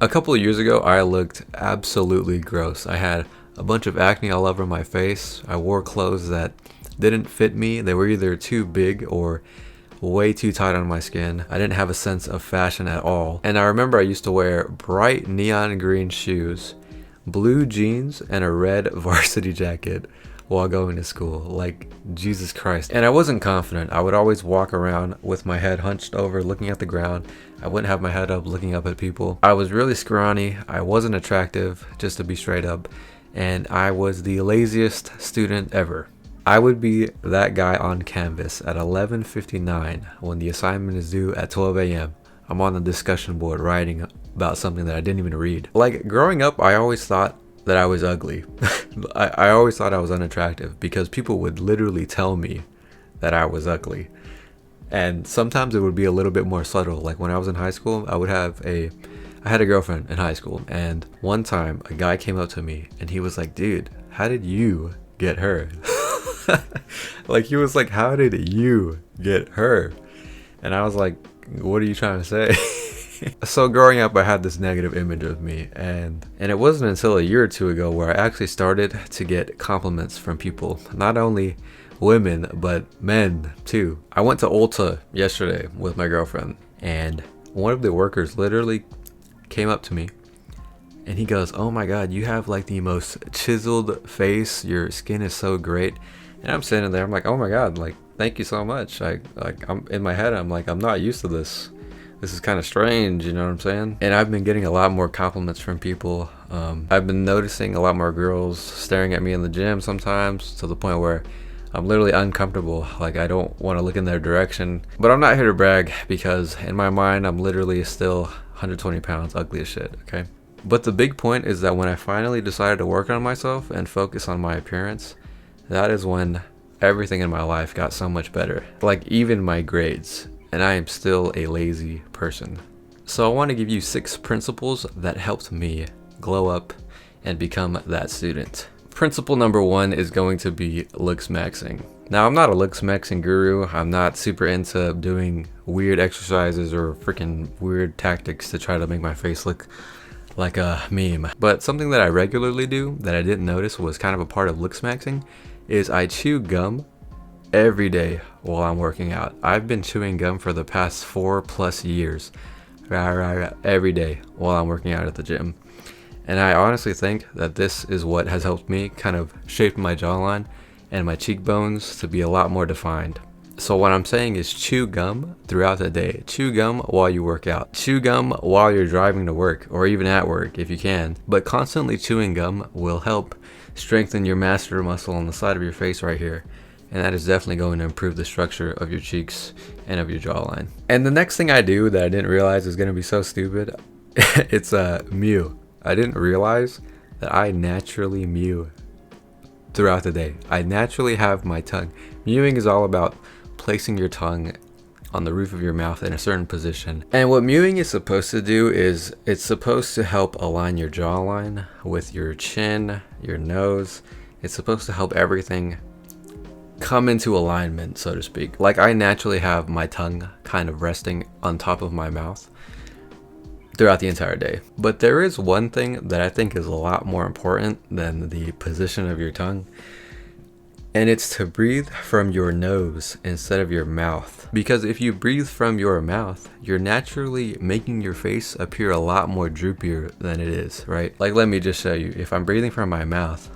A couple of years ago, I looked absolutely gross. I had a bunch of acne all over my face. I wore clothes that didn't fit me. They were either too big or way too tight on my skin. I didn't have a sense of fashion at all. And I remember I used to wear bright neon green shoes, blue jeans, and a red varsity jacket while going to school. Like, Jesus Christ. And I wasn't confident. I would always walk around with my head hunched over looking at the ground. I wouldn't have my head up looking up at people. I was really scrawny. I wasn't attractive, just to be straight up. And I was the laziest student ever. I would be that guy on Canvas at 11:59 when the assignment is due at 12 a.m. I'm on the discussion board writing about something that I didn't even read. Like, growing up, I always thought that I was ugly. I always thought I was unattractive because people would literally tell me that I was ugly. And sometimes it would be a little bit more subtle. Like when I was in high school, I had a girlfriend in high school, and one time a guy came up to me and he was like, dude, how did you get her? Like, he was like, how did you get her? And I was like, what are you trying to say? So growing up, I had this negative image of me, and it wasn't until a year or two ago where I actually started to get compliments from people, not only women but men too. I went to Ulta yesterday with my girlfriend, and one of the workers literally came up to me and he goes, oh my god, you have like the most chiseled face, your skin is so great. And I'm sitting there, I'm like, oh my god, like, thank you so much. I'm in my head, I'm like, I'm not used to this. This is kind of strange, you know what I'm saying? And I've been getting a lot more compliments from people. I've been noticing a lot more girls staring at me in the gym sometimes, to the point where I'm literally uncomfortable. Like, I don't want to look in their direction. But I'm not here to brag, because in my mind, I'm literally still 120 pounds, ugly as shit, okay? But the big point is that when I finally decided to work on myself and focus on my appearance, that is when everything in my life got so much better. Like, even my grades. And I am still a lazy person. So I want to give you 6 principles that helped me glow up and become that student. Principle number 1 is going to be Looksmaxxing. Now, I'm not a Looksmaxxing guru. I'm not super into doing weird exercises or freaking weird tactics to try to make my face look like a meme. But something that I regularly do that I didn't notice was kind of a part of Looksmaxxing is I chew gum every day while I'm working out. I've been chewing gum for the past 4+ years, every day while I'm working out at the gym. And I honestly think that this is what has helped me kind of shape my jawline and my cheekbones to be a lot more defined. So what I'm saying is chew gum throughout the day. Chew gum while you work out. Chew gum while you're driving to work, or even at work if you can. But constantly chewing gum will help strengthen your masseter muscle on the side of your face right here. And that is definitely going to improve the structure of your cheeks and of your jawline. And the next thing I do that I didn't realize is going to be so stupid, it's mew. I didn't realize that I naturally mew throughout the day. I naturally have my tongue. Mewing is all about placing your tongue on the roof of your mouth in a certain position. And what mewing is supposed to do is it's supposed to help align your jawline with your chin, your nose. It's supposed to help everything come into alignment, so to speak. Like, I naturally have my tongue kind of resting on top of my mouth throughout the entire day. But there is one thing that I think is a lot more important than the position of your tongue, and it's to breathe from your nose instead of your mouth. Because if you breathe from your mouth, you're naturally making your face appear a lot more droopier than it is, right? Like, let me just show you. If I'm breathing from my mouth,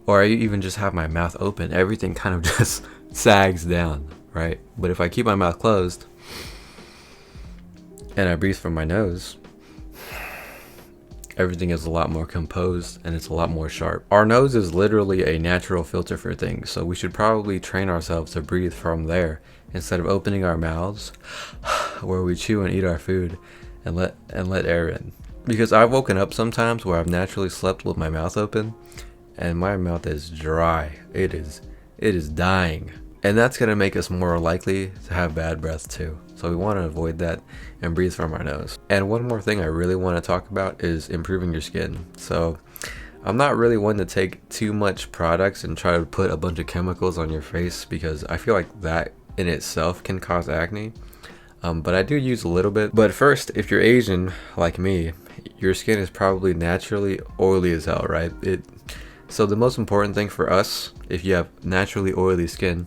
or I even just have my mouth open, everything kind of just sags down, right? But if I keep my mouth closed and I breathe from my nose, everything is a lot more composed and it's a lot more sharp. Our nose is literally a natural filter for things, so we should probably train ourselves to breathe from there instead of opening our mouths where we chew and eat our food and let air in. Because I've woken up sometimes where I've naturally slept with my mouth open, and my mouth is dry. It is dying. And that's gonna make us more likely to have bad breath too. So we wanna avoid that and breathe from our nose. And one more thing I really wanna talk about is improving your skin. So I'm not really one to take too much products and try to put a bunch of chemicals on your face, because I feel like that in itself can cause acne. but I do use a little bit. But first, if you're Asian like me, your skin is probably naturally oily as hell, right? So the most important thing for us, if you have naturally oily skin,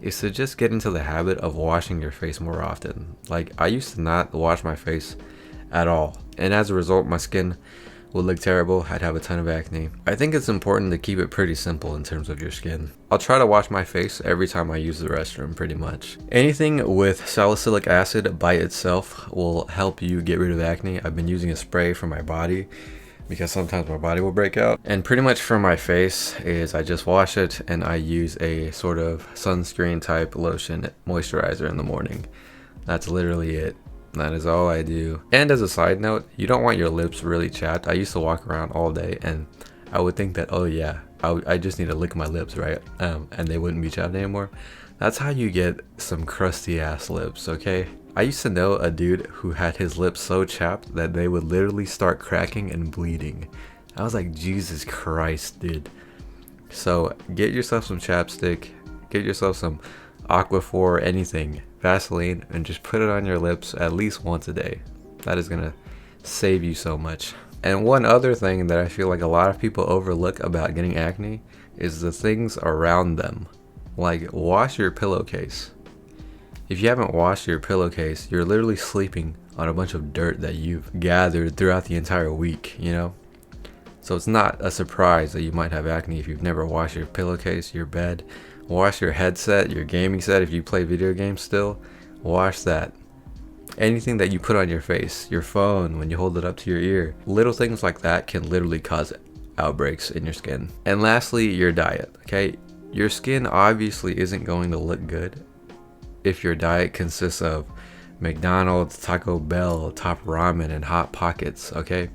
is to just get into the habit of washing your face more often. Like, I used to not wash my face at all, and as a result, my skin would look terrible. I'd have a ton of acne. I think it's important to keep it pretty simple in terms of your skin. I'll try to wash my face every time I use the restroom, pretty much. Anything with salicylic acid by itself will help you get rid of acne. I've been using a spray for my body because sometimes my body will break out. And pretty much for my face is I just wash it and I use a sort of sunscreen type lotion moisturizer in the morning. That's literally it. That is all I do. And as a side note, you don't want your lips really chapped. I used to walk around all day and I would think that, oh yeah, I just need to lick my lips, right? And they wouldn't be chapped anymore. That's how you get some crusty ass lips, okay? I used to know a dude who had his lips so chapped that they would literally start cracking and bleeding. I was like, Jesus Christ, dude. So get yourself some chapstick, get yourself some Aquaphor, anything, Vaseline, and just put it on your lips at least once a day. That is gonna save you so much. And one other thing that I feel like a lot of people overlook about getting acne is the things around them. Like, wash your pillowcase. If you haven't washed your pillowcase, you're literally sleeping on a bunch of dirt that you've gathered throughout the entire week, you know? So it's not a surprise that you might have acne if you've never washed your pillowcase, your bed. Wash your headset, your gaming set if you play video games still. Wash that. Anything that you put on your face, your phone when you hold it up to your ear. Little things like that can literally cause outbreaks in your skin. And lastly, your diet, okay? Your skin obviously isn't going to look good if your diet consists of McDonald's, Taco Bell, Top Ramen, and Hot Pockets, okay?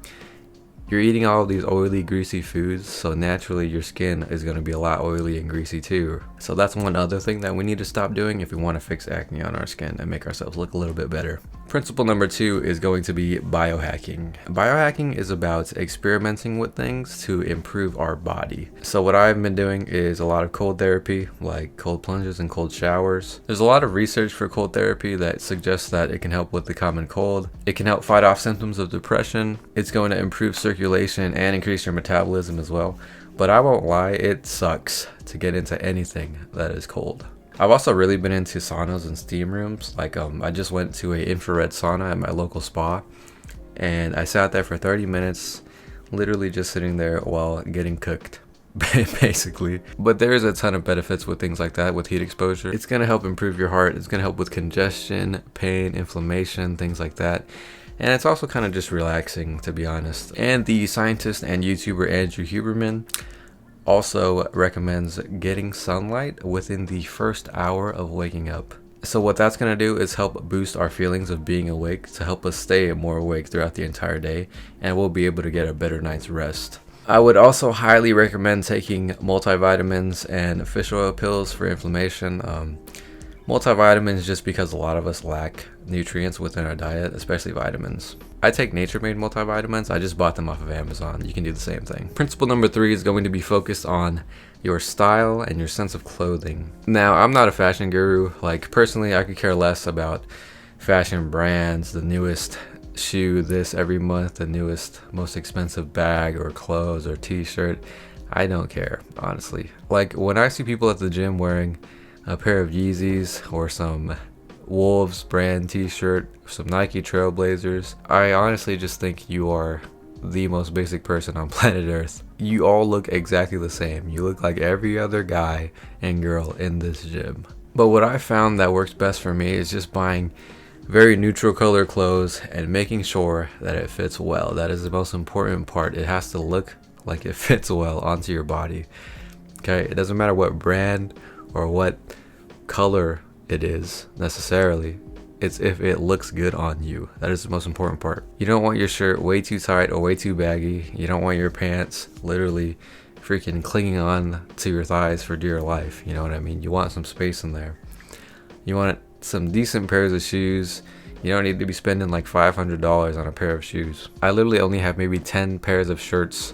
You're eating all of these oily, greasy foods, so naturally your skin is going to be a lot oily and greasy too. So that's one other thing that we need to stop doing if we want to fix acne on our skin and make ourselves look a little bit better. Principle number 2 is going to be biohacking. Biohacking is about experimenting with things to improve our body. So what I've been doing is a lot of cold therapy, like cold plunges and cold showers. There's a lot of research for cold therapy that suggests that it can help with the common cold. It can help fight off symptoms of depression. It's going to improve circulation and increase your metabolism as well. But I won't lie, it sucks to get into anything that is cold. I've also really been into saunas and steam rooms. Like I just went to a infrared sauna at my local spa and I sat there for 30 minutes, literally just sitting there while getting cooked, basically. But there's a ton of benefits with things like that, with heat exposure. It's gonna help improve your heart. It's gonna help with congestion, pain, inflammation, things like that. And it's also kind of just relaxing, to be honest. And the scientist and YouTuber Andrew Huberman also recommends getting sunlight within the first hour of waking up. So what that's going to do is help boost our feelings of being awake to help us stay more awake throughout the entire day, and we'll be able to get a better night's rest. I would also highly recommend taking multivitamins and fish oil pills for inflammation. Multivitamins just because a lot of us lack nutrients within our diet, especially vitamins. I take nature-made multivitamins. I just bought them off of Amazon. You can do the same thing. Principle number 3 is going to be focused on your style and your sense of clothing. Now, I'm not a fashion guru. Like, personally, I could care less about fashion brands, the newest shoe this every month, the newest, most expensive bag or clothes or t-shirt. I don't care, honestly. Like, when I see people at the gym wearing a pair of Yeezys or some Wolves brand t-shirt, some Nike Trailblazers, I honestly just think you are the most basic person on planet Earth. You all look exactly the same. You look like every other guy and girl in this gym. But what I found that works best for me is just buying very neutral color clothes and making sure that it fits well. That is the most important part. It has to look like it fits well onto your body. Okay, it doesn't matter what brand or what color it is necessarily. It's if it looks good on you. That is the most important part. You don't want your shirt way too tight or way too baggy. You don't want your pants literally freaking clinging on to your thighs for dear life. You know what I mean? You want some space in there. You want some decent pairs of shoes. You don't need to be spending like $500 on a pair of shoes. I literally only have maybe 10 pairs of shirts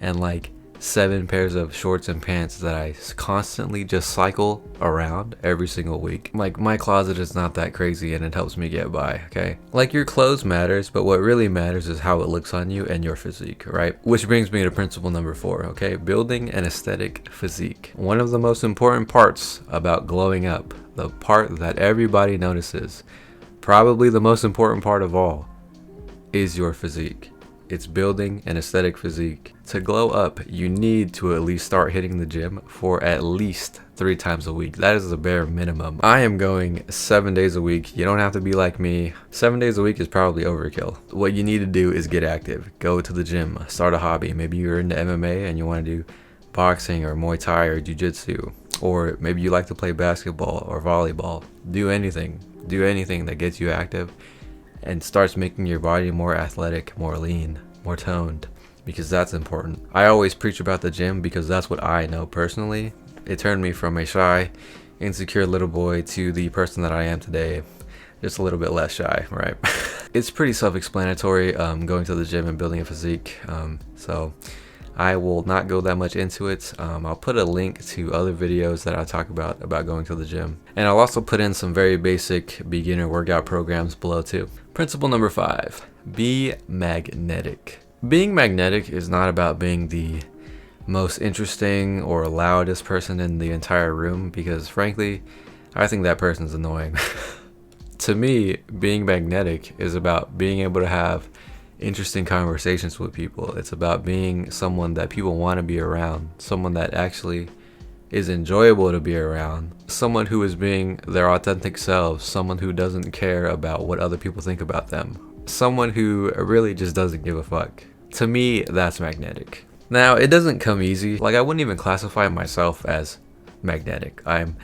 and like 7 pairs of shorts and pants that I constantly just cycle around every single week. Like, my closet is not that crazy and it helps me get by, okay? Like, your clothes matters, but what really matters is how it looks on you and your physique, right? Which brings me to principle number 4, okay? Building an aesthetic physique. One of the most important parts about glowing up, the part that everybody notices, probably the most important part of all, is your physique. It's building an aesthetic physique. To glow up, you need to at least start hitting the gym for at least 3 times a week. That is the bare minimum. I am going 7 days a week. You don't have to be like me. 7 days a week is probably overkill. What you need to do is get active. Go to the gym. Start a hobby. Maybe you're into MMA and you want to do boxing or Muay Thai or Jiu-Jitsu. Or maybe you like to play basketball or volleyball. Do anything. Do anything that gets you active and starts making your body more athletic, more lean, more toned, because that's important. I always preach about the gym because that's what I know personally. It turned me from a shy, insecure little boy to the person that I am today, just a little bit less shy, right? It's pretty self-explanatory, going to the gym and building a physique, so I will not go that much into it. I'll put a link to other videos that I talk about going to the gym. And I'll also put in some very basic beginner workout programs below too. Principle number 5, be magnetic. Being magnetic is not about being the most interesting or loudest person in the entire room, because frankly, I think that person's annoying. To me, being magnetic is about being able to have interesting conversations with people. It's about being someone that people want to be around, someone that actually is enjoyable to be around, someone who is being their authentic selves, someone who doesn't care about what other people think about them, someone who really just doesn't give a fuck. To me, that's magnetic. Now, it doesn't come easy. Like, I wouldn't even classify myself as magnetic. I'm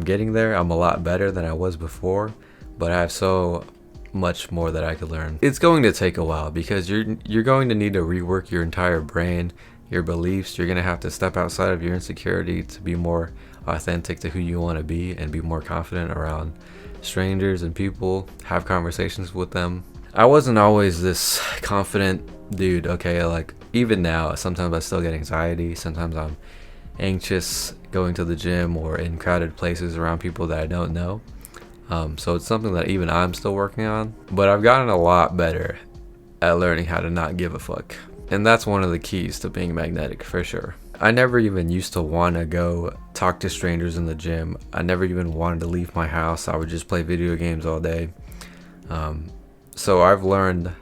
getting there. I'm a lot better than I was before, but I have so much more that I could learn. It's going to take a while because you're going to need to rework your entire brain, your beliefs. You're going to have to step outside of your insecurity to be more authentic to who you want to be and be more confident around strangers and people, have conversations with them. I wasn't always this confident dude, okay? Like, even now, sometimes I still get anxiety. Sometimes I'm anxious going to the gym or in crowded places around people that I don't know. So it's something that even I'm still working on, but I've gotten a lot better at learning how to not give a fuck. And that's one of the keys to being magnetic, for sure. I never even used to want to go talk to strangers in the gym. I never even wanted to leave my house. I would just play video games all day. So I've learned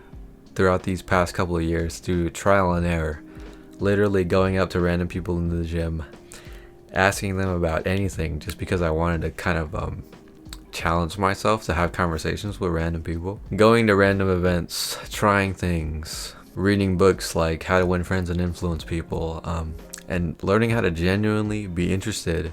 throughout these past couple of years through trial and error, literally going up to random people in the gym, asking them about anything just because I wanted to kind of challenge myself to have conversations with random people, going to random events, trying things, reading books like How to Win Friends and Influence People, and learning how to genuinely be interested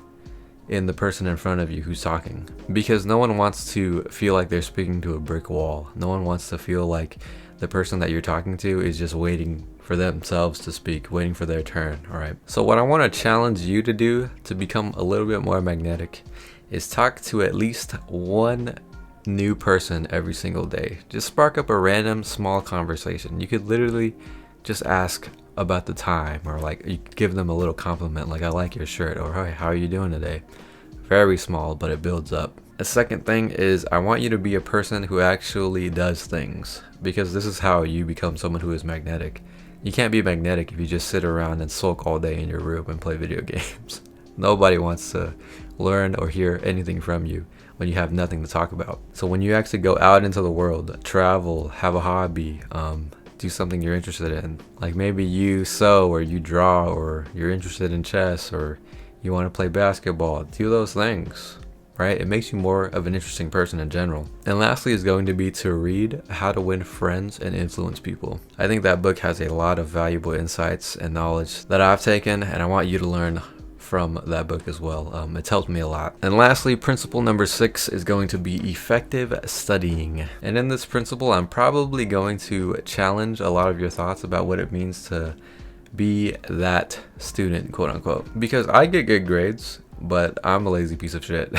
in the person in front of you who's talking, because no one wants to feel like they're speaking to a brick wall. No one wants to feel like the person that you're talking to is just waiting for themselves to speak, waiting for their turn. All right, so what I want to challenge you to do to become a little bit more magnetic is talk to at least one new person every single day. Just spark up a random small conversation. You could literally just ask about the time, or like you could give them a little compliment like, I like your shirt, or hey, how are you doing today? Very small, but it builds up. The second thing is I want you to be a person who actually does things, because this is how you become someone who is magnetic. You can't be magnetic if you just sit around and sulk all day in your room and play video games. Nobody wants to learn or hear anything from you when you have nothing to talk about. So when you actually go out into the world, travel, have a hobby, do something you're interested in, like maybe you sew or you draw, or you're interested in chess, or you want to play basketball, do those things, right? It makes you more of an interesting person in general. And lastly is going to be to read How to Win Friends and Influence People. I think that book has a lot of valuable insights and knowledge that I've taken, and I want you to learn from that book as well. It's helped me a lot. And lastly, principle number 6 is going to be effective studying. And in this principle, I'm probably going to challenge a lot of your thoughts about what it means to be that student, quote unquote. Because I get good grades, but I'm a lazy piece of shit.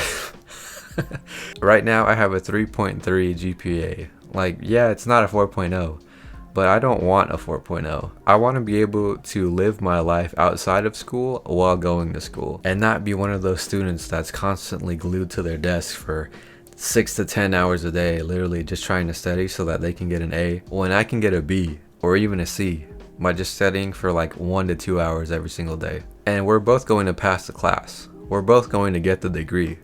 Right now, I have a 3.3 GPA. Like, yeah, it's not a 4.0, but I don't want a 4.0. I want to be able to live my life outside of school while going to school and not be one of those students that's constantly glued to their desk for 6 to 10 hours a day, literally just trying to study so that they can get an A when I can get a B or even a C by just studying for like 1 to 2 hours every single day. And we're both going to pass the class. We're both going to get the degree.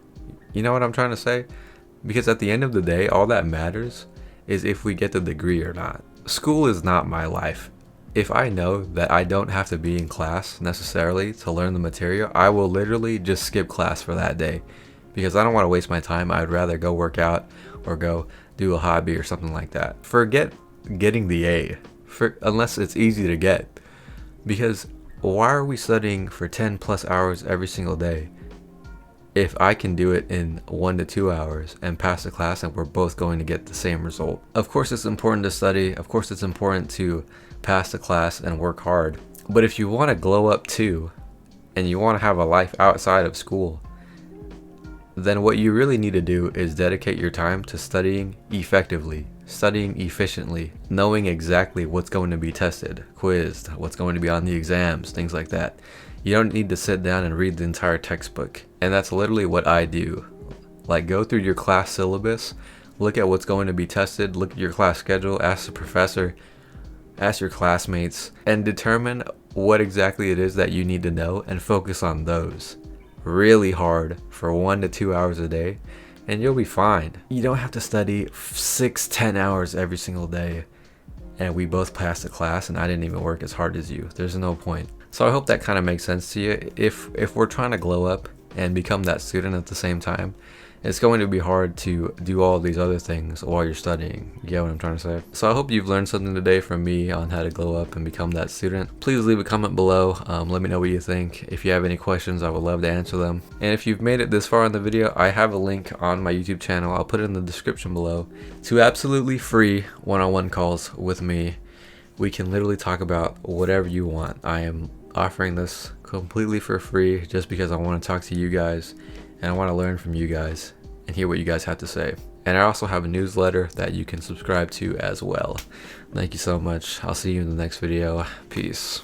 You know what I'm trying to say? Because at the end of the day, all that matters is if we get the degree or not. School is not my life. If I know that I don't have to be in class necessarily to learn the material, I will literally just skip class for that day because I don't want to waste my time. I'd rather go work out or go do a hobby or something like that. Forget getting the A, unless it's easy to get. Because why are we studying for 10 plus hours every single day if I can do it in 1 to 2 hours and pass the class and we're both going to get the same result? Of course it's important to study. Of course it's important to pass the class and work hard. But if you want to glow up too, and you want to have a life outside of school, then what you really need to do is dedicate your time to studying effectively, studying efficiently, knowing exactly what's going to be tested, quizzed, what's going to be on the exams, things like that. You don't need to sit down and read the entire textbook. And that's literally what I do. Like, go through your class syllabus, look at what's going to be tested, look at your class schedule, ask the professor, ask your classmates, and determine what exactly it is that you need to know and focus on those really hard for 1 to 2 hours a day, and you'll be fine. You don't have to study 6-10 hours every single day and we both passed the class and I didn't even work as hard as you. There's no point. So I hope that kind of makes sense to you. If we're trying to glow up and become that student at the same time, it's going to be hard to do all these other things while you're studying. You get what I'm trying to say? So I hope you've learned something today from me on how to glow up and become that student. Please leave a comment below. Let me know what you think. If you have any questions, I would love to answer them. And if you've made it this far in the video, I have a link on my YouTube channel. I'll put it in the description below to absolutely free one-on-one calls with me. We can literally talk about whatever you want. I am offering this completely for free just because I want to talk to you guys and I want to learn from you guys and hear what you guys have to say. And I also have a newsletter that you can subscribe to as well. Thank you so much. I'll see you in the next video. Peace.